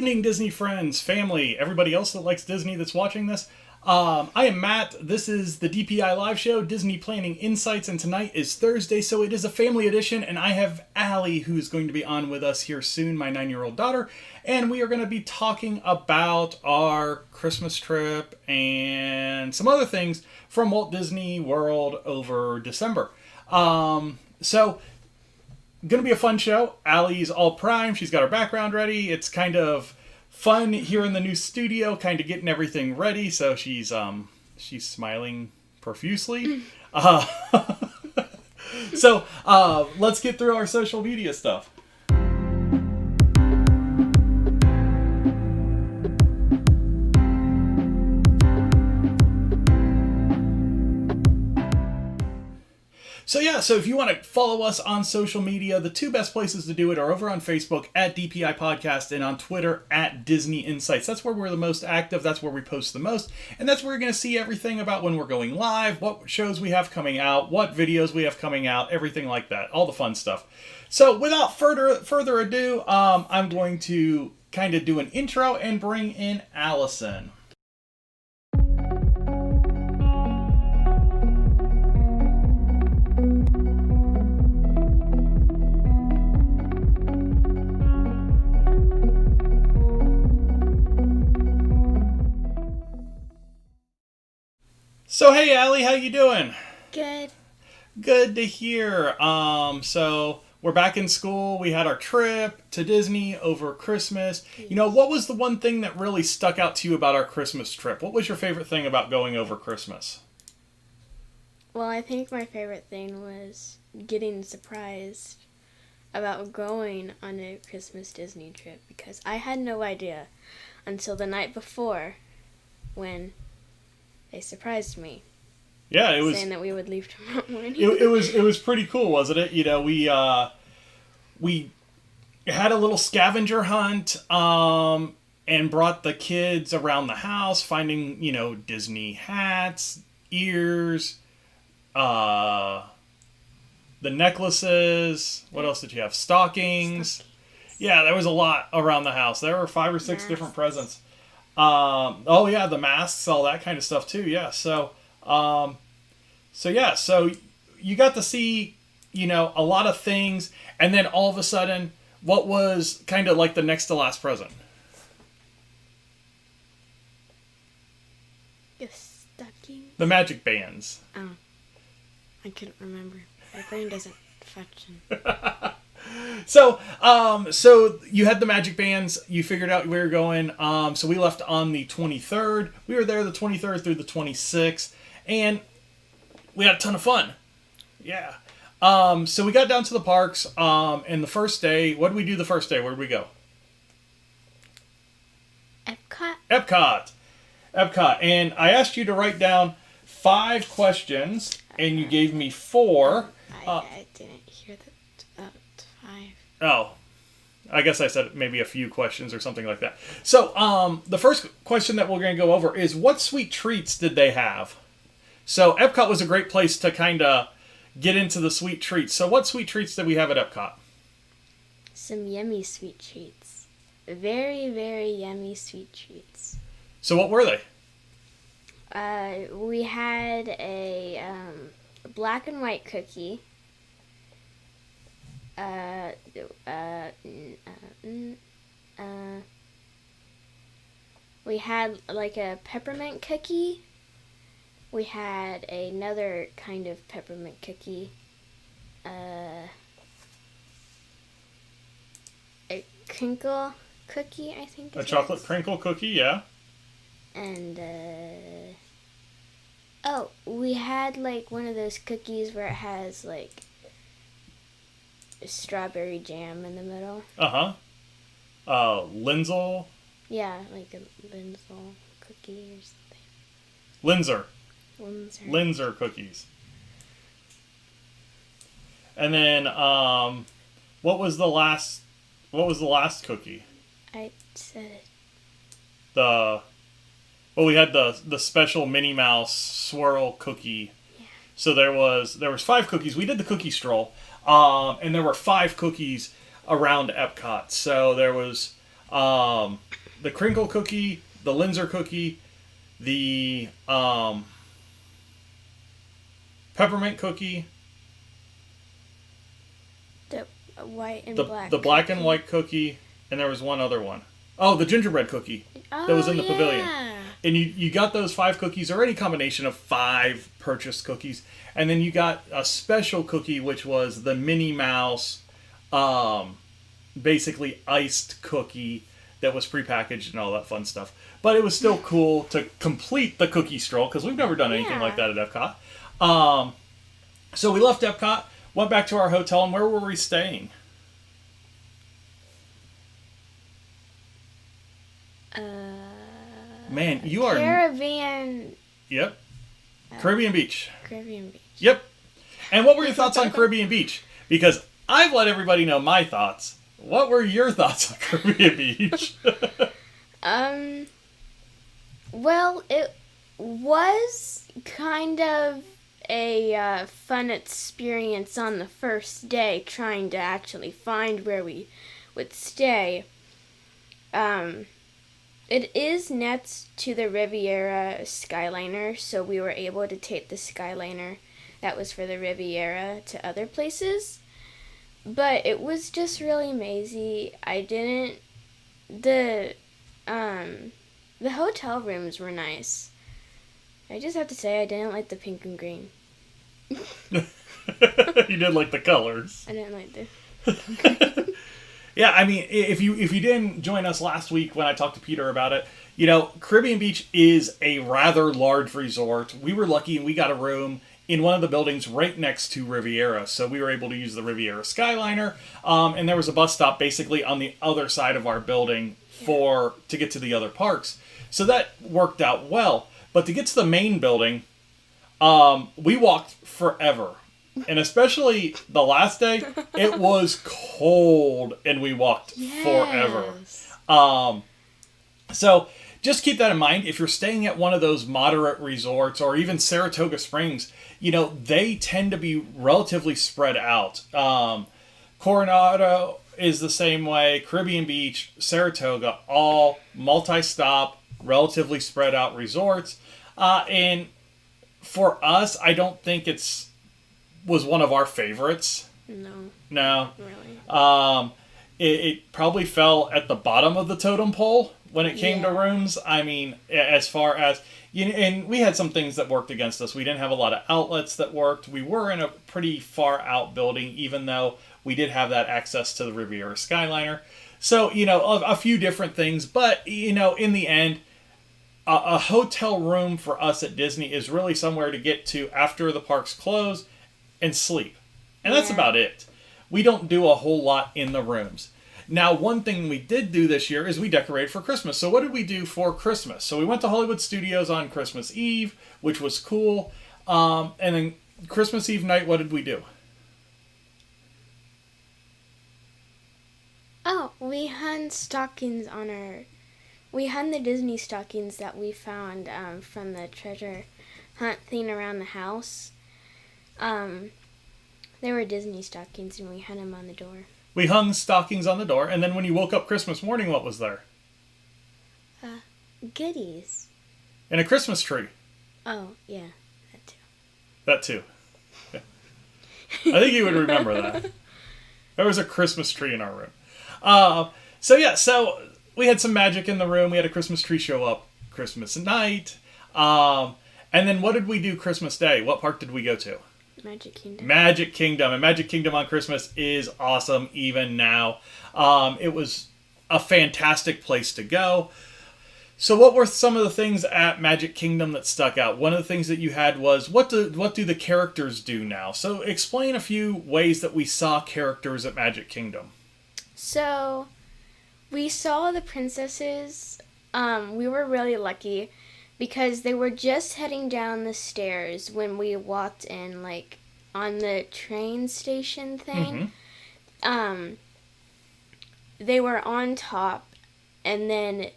evening, Disney friends, family, everybody else that likes Disney that's watching this. I am Matt. This is the DPI live show, Disney Planning Insights, and tonight is Thursday, so it is a family edition, and I have Allie, who's going to be on with us here soon, my 9-year-old daughter, and we are going to be talking about our Christmas trip and some other things from Walt Disney World over December. So, going to be a fun show. Allie's all primed. She's got her background ready. It's kind of fun here in the new studio, kind of getting everything ready. So she's smiling profusely. So let's get through our social media stuff. So if you want to follow us on social media, the two best places to do it are over on Facebook at DPI Podcast and on Twitter at Disney Insights. That's where we're the most active. That's where we post the most. And that's where you're going to see everything about when we're going live, what shows we have coming out, what videos we have coming out, everything like that. All the fun stuff. So without further ado, I'm going to kind of do an intro and bring in Allison. So hey Allie, how you doing? Good. Good to hear. So we're back in school. We had our trip to Disney over Christmas. Yes. You know, what was the one thing that really stuck out to you about our Christmas trip? What was your favorite thing about going over Christmas? Well, I think my favorite thing was getting surprised about going on a Christmas Disney trip because I had no idea until the night before when they surprised me. Yeah, it was saying that we would leave tomorrow morning. It was pretty cool, wasn't it? You know, we had a little scavenger hunt and brought the kids around the house, finding, you know, Disney hats, ears, the necklaces. What else did you have? Stockings. Yeah, there was a lot around the house. There were 5 or 6 different presents. Oh yeah, the masks, all that kind of stuff too. Yeah. So you got to see, you know, a lot of things, and then all of a sudden, what was kind of like the next to last present? The stocking. The magic bands. Oh, I couldn't remember. My brain doesn't function. So you had the magic bands. You figured out where you're going. So we left on the 23rd. We were there the 23rd through the 26th, and we had a ton of fun. Yeah. So we got down to the parks. And the first day, what did we do the first day? Where did we go? Epcot. And I asked you to write down 5 questions, and you gave me 4. I didn't hear that. 5. Oh, I guess I said maybe a few questions or something like that. So, the first question that we're going to go over is, what sweet treats did they have? So, Epcot was a great place to kind of get into the sweet treats. So, what sweet treats did we have at Epcot? Some yummy sweet treats. Very, very yummy sweet treats. So, what were they? We had a black and white cookie. We had like a peppermint cookie. We had another kind of peppermint cookie. A crinkle cookie, I think. A chocolate crinkle cookie, yeah. And we had like one of those cookies where it has like strawberry jam in the middle. Linzel? Yeah, like a Linzel cookie or something. Linzer cookies. And then what was the last cookie? I said it. We had the special Minnie Mouse swirl cookie. Yeah. So there was 5 cookies. We did the cookie stroll. And there were 5 cookies around Epcot. So there was The crinkle cookie, the Linzer cookie, the peppermint cookie, The white and black. The black and white cookie, and there was one other one. Oh, the gingerbread cookie that was in the pavilion. And you got those 5 cookies, or any combination of 5 purchased cookies. And then you got a special cookie, which was the Minnie Mouse, basically iced cookie that was prepackaged and all that fun stuff. But it was still cool to complete the cookie stroll, because we've never done anything like that at Epcot. So we left Epcot, went back to our hotel, and where were we staying? Man, you are... Caribbean. Yep. Caribbean Beach. Caribbean Beach. Yep. And what were your thoughts on Caribbean Beach? Because I've let everybody know my thoughts. What were your thoughts on Caribbean Beach? Well, it was kind of a fun experience on the first day, trying to actually find where we would stay. It is next to the Riviera Skyliner, so we were able to take the Skyliner that was for the Riviera to other places. But it was just really mazy. The hotel rooms were nice. I just have to say I didn't like the pink and green. You did like the colors. I didn't like the... Yeah, I mean, if you didn't join us last week when I talked to Peter about it, Caribbean Beach is a rather large resort. We were lucky and we got a room in one of the buildings right next to Riviera, so we were able to use the Riviera Skyliner, and there was a bus stop basically on the other side of our building to get to the other parks. So that worked out well. But to get to the main building, we walked forever. And especially the last day, it was cold and we walked forever. So just keep that in mind. If you're staying at one of those moderate resorts or even Saratoga Springs, they tend to be relatively spread out. Coronado is the same way. Caribbean Beach, Saratoga, all multi-stop, relatively spread out resorts. And for us, I don't think was one of our favorites. No. Really? It probably fell at the bottom of the totem pole when it came to rooms. I mean, as far as... and we had some things that worked against us. We didn't have a lot of outlets that worked. We were in a pretty far out building, even though we did have that access to the Riviera Skyliner. So, a few different things. But, in the end... A hotel room for us at Disney is really somewhere to get to after the parks close and sleep. And that's about it. We don't do a whole lot in the rooms. Now, one thing we did do this year is we decorated for Christmas. So what did we do for Christmas? So we went to Hollywood Studios on Christmas Eve, which was cool. And then Christmas Eve night, what did we do? Oh, we hung stockings on We hung the Disney stockings that we found from the treasure hunt thing around the house. They were Disney stockings, and we hung them on the door. We hung stockings on the door, and then when you woke up Christmas morning, what was there? Goodies. And a Christmas tree. Oh, yeah, that too. Yeah. I think you would remember that. There was a Christmas tree in our room. So we had some magic in the room. We had a Christmas tree show up Christmas night. And then what did we do Christmas Day? What park did we go to? Magic Kingdom. Magic Kingdom. And Magic Kingdom on Christmas is awesome even now. It was a fantastic place to go. So what were some of the things at Magic Kingdom that stuck out? One of the things that you had was, what do the characters do now? So explain a few ways that we saw characters at Magic Kingdom. So... we saw the princesses. We were really lucky because they were just heading down the stairs when we walked in, like, on the train station thing. Mm-hmm. They were on top, and then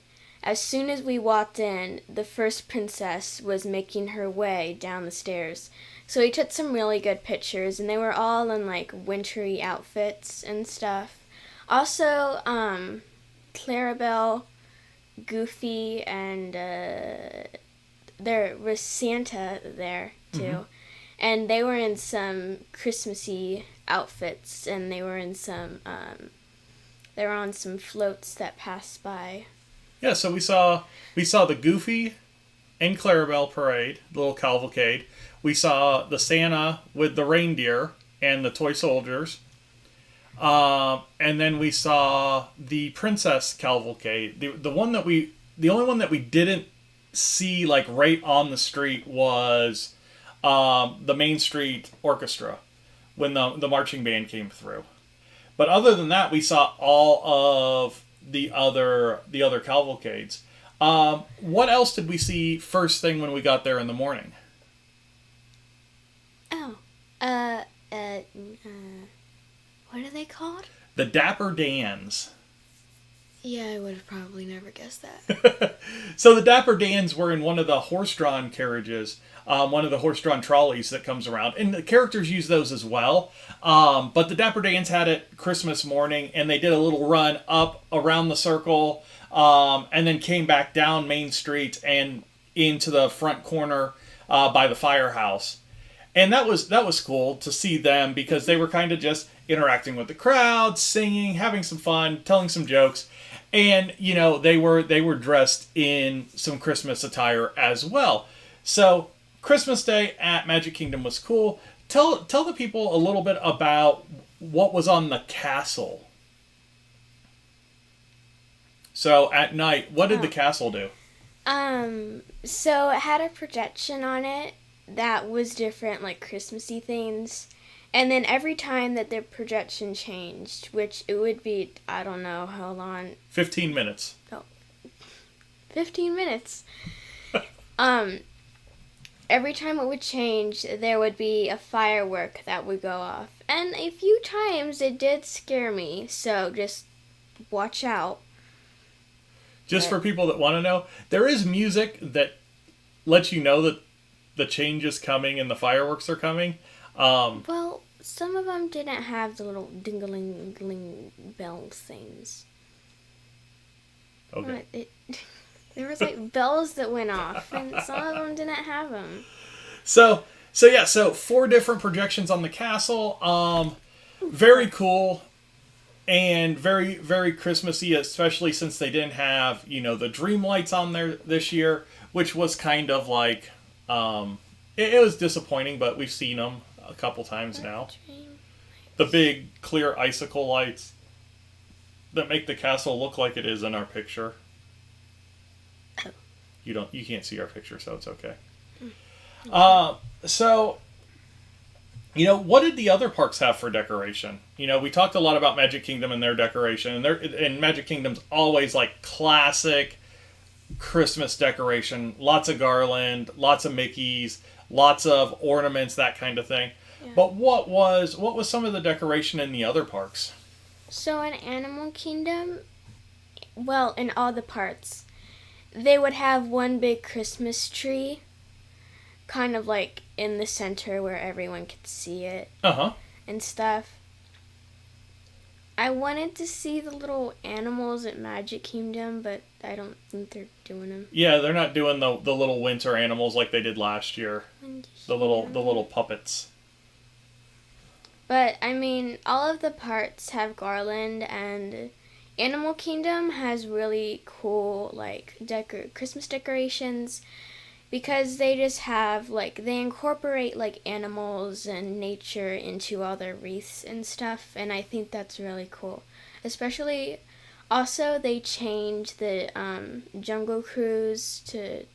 as soon as we walked in, the first princess was making her way down the stairs. So we took some really good pictures, and they were all in, like, wintry outfits and stuff. Also, Clarabelle, Goofy, and there was Santa there too. Mm-hmm. And they were in some Christmassy outfits, and they were in some, they were on some floats that passed by. Yeah, so we saw the Goofy and Clarabelle parade, the little cavalcade. We saw the Santa with the reindeer and the toy soldiers. And then we saw the princess cavalcade. The only one that we didn't see like right on the street was the Main Street Orchestra when the marching band came through. But other than that, we saw all of the other cavalcades. What else did we see first thing when we got there in the morning? What are they called? The Dapper Dans. Yeah, I would have probably never guessed that. So the Dapper Dans were in one of the horse-drawn carriages, one of the horse-drawn trolleys that comes around. And the characters use those as well. But the Dapper Dans had it Christmas morning, and they did a little run up around the circle, and then came back down Main Street and into the front corner by the firehouse. And that was cool to see them because they were kind of just interacting with the crowd, singing, having some fun, telling some jokes. And, you know, they were dressed in some Christmas attire as well. So Christmas Day at Magic Kingdom was cool. Tell the people a little bit about what was on the castle. So at night, what did the castle do? So it had a projection on it that was different, like Christmassy things. And then every time that the projection changed, which it would be, I don't know how long. 15 minutes. Oh, 15 minutes. Every time it would change, there would be a firework that would go off. And a few times it did scare me, so just watch out. Just for people that want to know, there is music that lets you know that the change is coming and the fireworks are coming. Well, some of them didn't have the little ding-a-ling-ling bell things. Okay. There was like bells that went off, and some of them didn't have them. So 4 different projections on the castle. Very cool and very, very Christmassy, especially since they didn't have, you know, the dream lights on there this year, which was kind of like, it was disappointing, but we've seen them a couple times now. The big clear icicle lights that make the castle look like it is in our picture. You can't see our picture, so it's okay. So, you know, what did the other parks have for decoration? You know, we talked a lot about Magic Kingdom and their decoration, and Magic Kingdom's always like classic Christmas decoration, lots of garland, lots of Mickeys, lots of ornaments, that kind of thing. Yeah. But what was some of the decoration in the other parks? So in Animal Kingdom, well, in all the parts, they would have one big Christmas tree, kind of like in the center where everyone could see it. And stuff. I wanted to see the little animals at Magic Kingdom, but I don't think they're doing them. Yeah, they're not doing the little winter animals like they did last year. The little puppets. But I mean, all of the parts have garland, and Animal Kingdom has really cool like Christmas decorations, because they just have like they incorporate like animals and nature into all their wreaths and stuff, and I think that's really cool. Especially, also they changed the Jungle Cruise to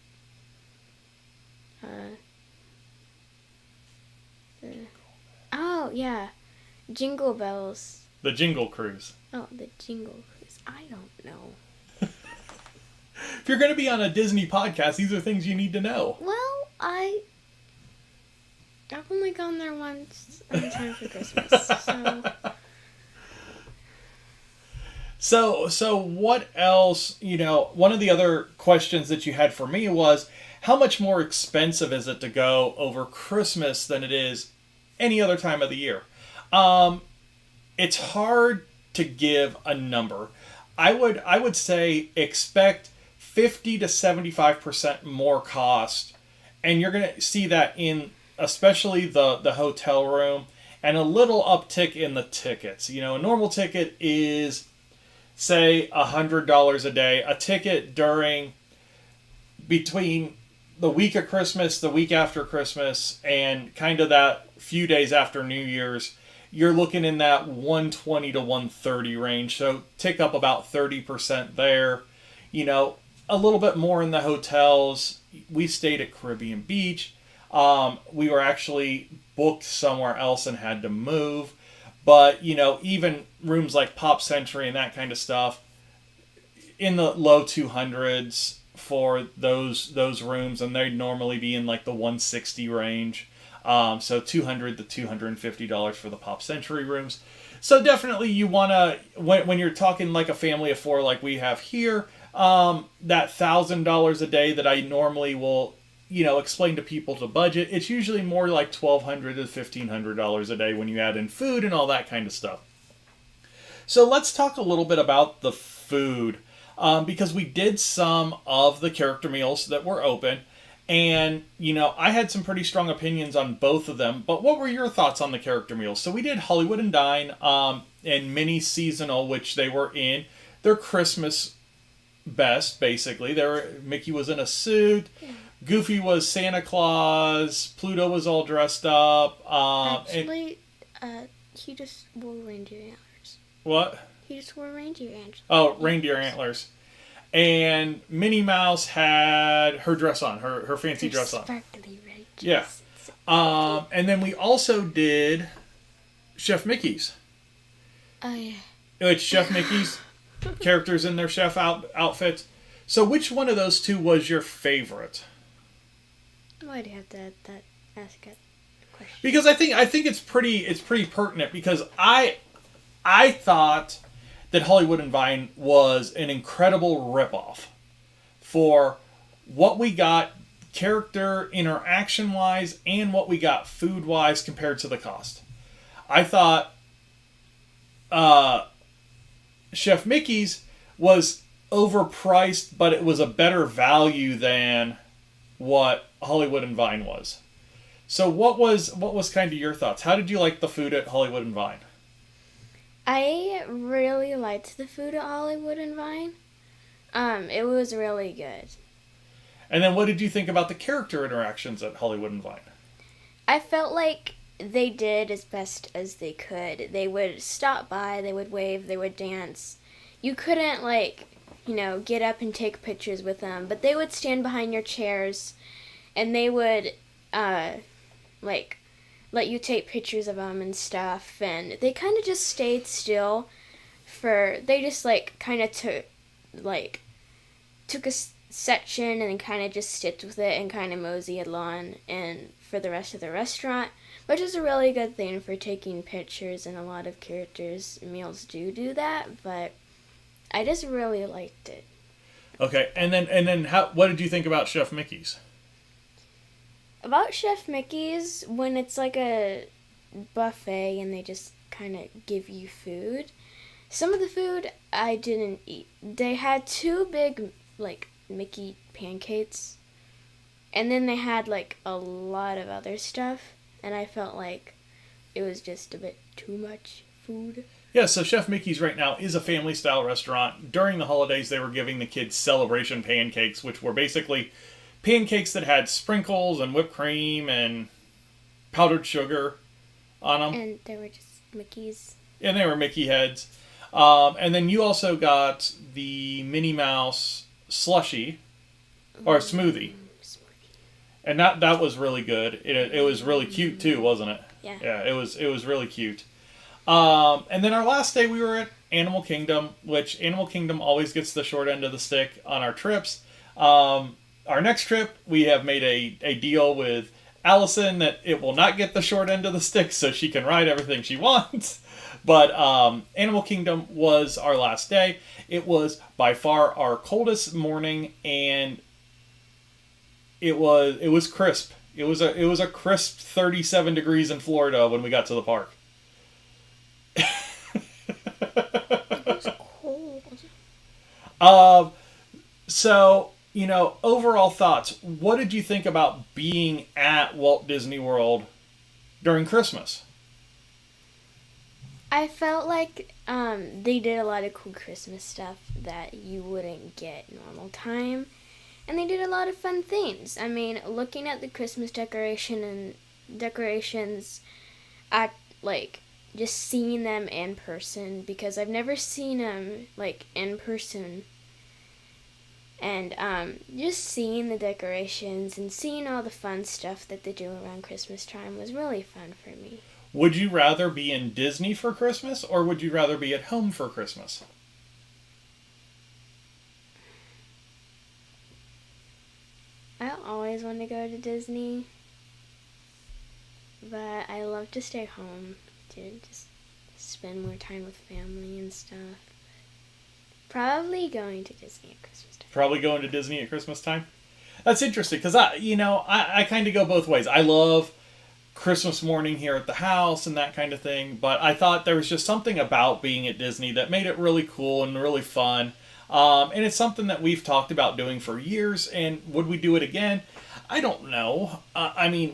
Jingle Bells. The Jingle Cruise. Oh, the Jingle Cruise. I don't know. If you're going to be on a Disney podcast, these are things you need to know. Well, I've only gone there once in time for Christmas, so... So what else, you know, one of the other questions that you had for me was, how much more expensive is it to go over Christmas than it is any other time of the year? It's hard to give a number. I would say expect 50 to 75% more cost, and you're going to see that in especially the hotel room, and a little uptick in the tickets. You know, a normal ticket is say $100 a day. A ticket during between the week of Christmas, the week after Christmas, and kind of that few days after New Year's, you're looking in that 120 to 130 range. So tick up about 30% there. You know, a little bit more in the hotels. We stayed at Caribbean Beach. We were actually booked somewhere else and had to move. But, you know, even rooms like Pop Century and that kind of stuff, in the low 200s for those rooms, and they'd normally be in like the 160 range. So $200 to $250 for the Pop Century rooms. So definitely you want to, when you're talking like a family of four like we have here, that $1,000 a day that I normally will, you know, explain to people to budget, it's usually more like $1,200 to $1,500 a day when you add in food and all that kind of stuff. So let's talk a little bit about the food, because we did some of the character meals that were open. And, you know, I had some pretty strong opinions on both of them. But what were your thoughts on the character meals? So we did Hollywood and Dine and Mini Seasonal, which they were in their Christmas best, basically. Mickey was in a suit. Yeah. Goofy was Santa Claus. Pluto was all dressed up. Actually, he just wore reindeer antlers. What? He just wore reindeer antlers. Oh, reindeer antlers. And Minnie Mouse had her dress on, her fancy dress on. Sparkly red dress. Yeah. And then we also did Chef Mickey's. Oh, yeah. Which Chef Mickey's characters in their chef outfits. So which one of those two was your favorite? Why do you have to ask that question? Because I think it's pretty pertinent, because I thought that Hollywood and Vine was an incredible ripoff for what we got character interaction wise and what we got food wise compared to the cost. I thought Chef Mickey's was overpriced, but it was a better value than what Hollywood and Vine was. So what was kind of your thoughts? How did you like the food at Hollywood and Vine? I really liked the food at Hollywood and Vine. It was really good. And then what did you think about the character interactions at Hollywood and Vine? I felt like they did as best as they could. They would stop by, they would wave, they would dance. You couldn't, like, you know, get up and take pictures with them, but they would stand behind your chairs and they would, like, let you take pictures of them and stuff, and they kind of just stayed still they just, like, kind of took a section and kind of just stayed with it and kind of moseyed along and for the rest of the restaurant, which is a really good thing for taking pictures, and a lot of characters' meals do that, but I just really liked it. Okay, and then what did you think about Chef Mickey's? About Chef Mickey's, when it's like a buffet and they just kind of give you food, some of the food I didn't eat. They had 2 big, like, Mickey pancakes, and then they had, like, a lot of other stuff, and I felt like it was just a bit too much food. Yeah, so Chef Mickey's right now is a family-style restaurant. During the holidays, they were giving the kids celebration pancakes, which were basically pancakes that had sprinkles and whipped cream and powdered sugar on them. And they were just Mickey's. And they were Mickey heads. And then you also got the Minnie Mouse slushie, or smoothie. And that was really good. It was really cute too, wasn't it? Yeah. Yeah, it was really cute. And then our last day we were at Animal Kingdom, which Animal Kingdom always gets the short end of the stick on our trips. Our next trip, we have made a deal with Allison that it will not get the short end of the stick, so she can ride everything she wants. But Animal Kingdom was our last day. It was by far our coldest morning, and it was crisp. It was a crisp 37 degrees in Florida when we got to the park. It was cold. So, overall thoughts. What did you think about being at Walt Disney World during Christmas? I felt like they did a lot of cool Christmas stuff that you wouldn't get normal time. And they did a lot of fun things. I mean, looking at the Christmas decorations, just seeing them in person, because I've never seen them, in person. And just seeing the decorations and seeing all the fun stuff that they do around Christmas time was really fun for me. Would you rather be in Disney for Christmas, or would you rather be at home for Christmas? I always want to go to Disney, but I love to stay home to just spend more time with family and stuff. Probably going to Disney at Christmas time. Probably going to Disney at Christmas time? That's interesting, because I kind of go both ways. I love Christmas morning here at the house and that kind of thing, but I thought there was just something about being at Disney that made it really cool and really fun. And it's something that we've talked about doing for years, and would we do it again? I don't know.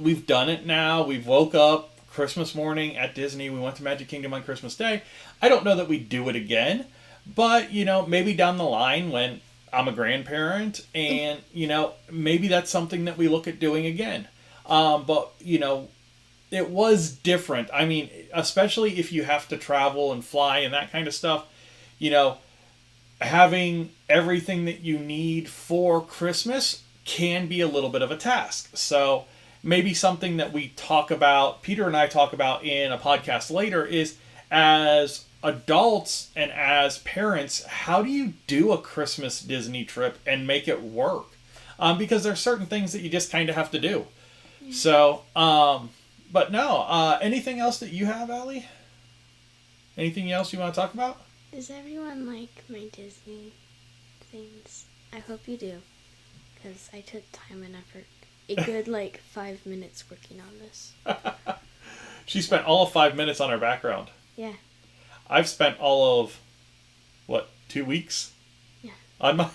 We've done it now. We've woke up Christmas morning at Disney. We went to Magic Kingdom on Christmas Day. I don't know that we'd do it again, but, maybe down the line when I'm a grandparent and, maybe that's something that we look at doing again. But, it was different. Especially if you have to travel and fly and that kind of stuff, having everything that you need for Christmas can be a little bit of a task. So maybe something that we talk about, Peter and I talk about in a podcast later, is as adults and as parents, how do you do a Christmas Disney trip and make it work? Because there's certain things that you just kind of have to do. Yeah. So, but no, anything else that you have, Allie? Anything else you want to talk about? Does everyone like my Disney things? I hope you do, because I took time and effort. A good, 5 minutes working on this. She spent all of 5 minutes on her background. Yeah. I've spent all of, 2 weeks? Yeah. On my...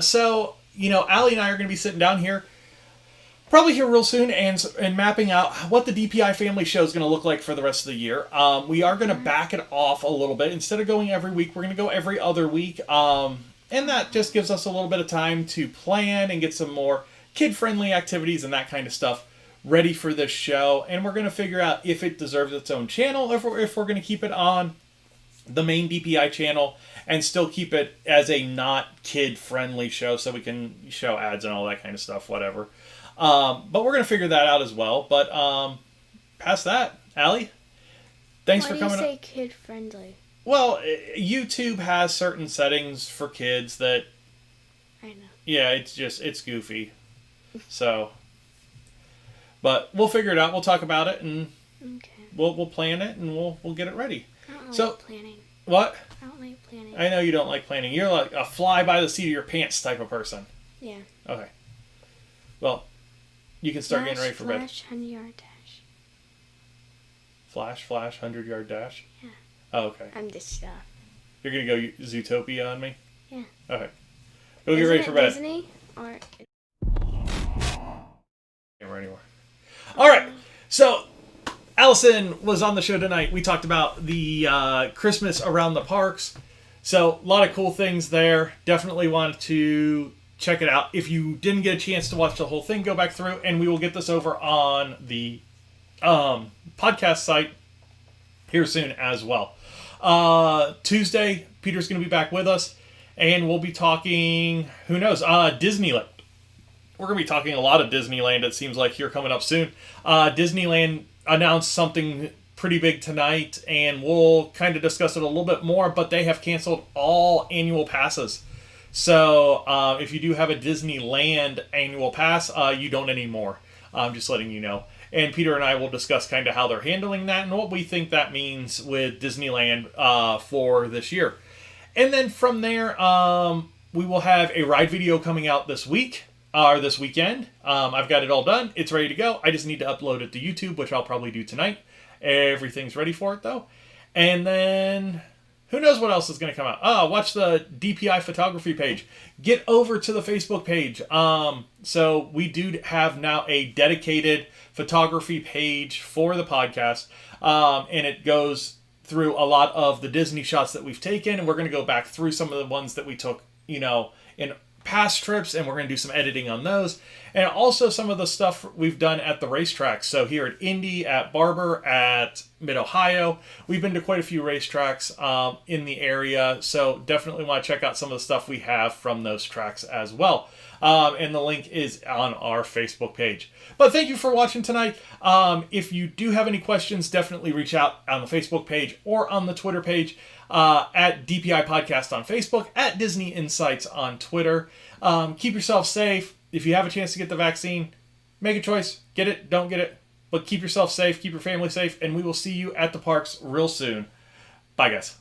So, Allie and I are going to be sitting down here probably here real soon and mapping out what the DPI family show is going to look like for the rest of the year. We are going to back it off a little bit. Instead of going every week, we're going to go every other week. And that just gives us a little bit of time to plan and get some more kid-friendly activities and that kind of stuff ready for this show. And we're going to figure out if it deserves its own channel, if we're going to keep it on the main DPI channel and still keep it as a not kid-friendly show so we can show ads and all that kind of stuff, whatever. But we're going to figure that out as well. But past that, Allie, thanks for coming. Why do you say kid-friendly? Well, YouTube has certain settings for kids that... I know. Yeah, it's goofy. So... But we'll figure it out. We'll talk about it, and we'll plan it, and we'll get it ready. I don't like planning. What? I don't like planning. I know you don't like planning. You're like a fly by the seat of your pants type of person. Yeah. Okay. Well, you can start getting ready for bed. Flash, 100-yard dash. Flash, 100-yard dash? Yeah. Oh, okay. I'm just stuff. You're going to go Zootopia on me? Yeah. Okay. Go get ready for bed. Disney? Or... Can't anymore. All right. So, Allison was on the show tonight. We talked about the Christmas around the parks. So, a lot of cool things there. Definitely want to check it out. If you didn't get a chance to watch the whole thing, go back through, and we will get this over on the podcast site here soon as well. Tuesday, Peter's going to be back with us, and we'll be talking, who knows, Disneyland. We're going to be talking a lot of Disneyland, it seems like, here coming up soon. Disneyland announced something pretty big tonight, and we'll kind of discuss it a little bit more, but they have canceled all annual passes. So if you do have a Disneyland annual pass, you don't anymore. I'm just letting you know. And Peter and I will discuss kind of how they're handling that and what we think that means with Disneyland for this year. And then from there, we will have a ride video coming out this week. Or this weekend. I've got it all done. It's ready to go. I just need to upload it to YouTube, which I'll probably do tonight. Everything's ready for it, though. And then Who knows what else is going to come out? Watch the DPI photography page. Get over to the Facebook page. So we do have now a dedicated photography page for the podcast. And it goes through a lot of the Disney shots that we've taken. And we're going to go back through some of the ones that we took, in past trips, and we're going to do some editing on those, and also some of the stuff we've done at the racetracks. So here at Indy, at Barber, at Mid-Ohio, we've been to quite a few racetracks in the area, so definitely want to check out some of the stuff we have from those tracks as well. And the link is on our Facebook page. But thank you for watching tonight. If you do have any questions, definitely reach out on the Facebook page or on the Twitter page. At DPI Podcast on Facebook, at Disney Insights on Twitter. Keep yourself safe. If you have a chance to get the vaccine, make a choice. Get it, don't get it. But keep yourself safe, keep your family safe, and we will see you at the parks real soon. Bye, guys.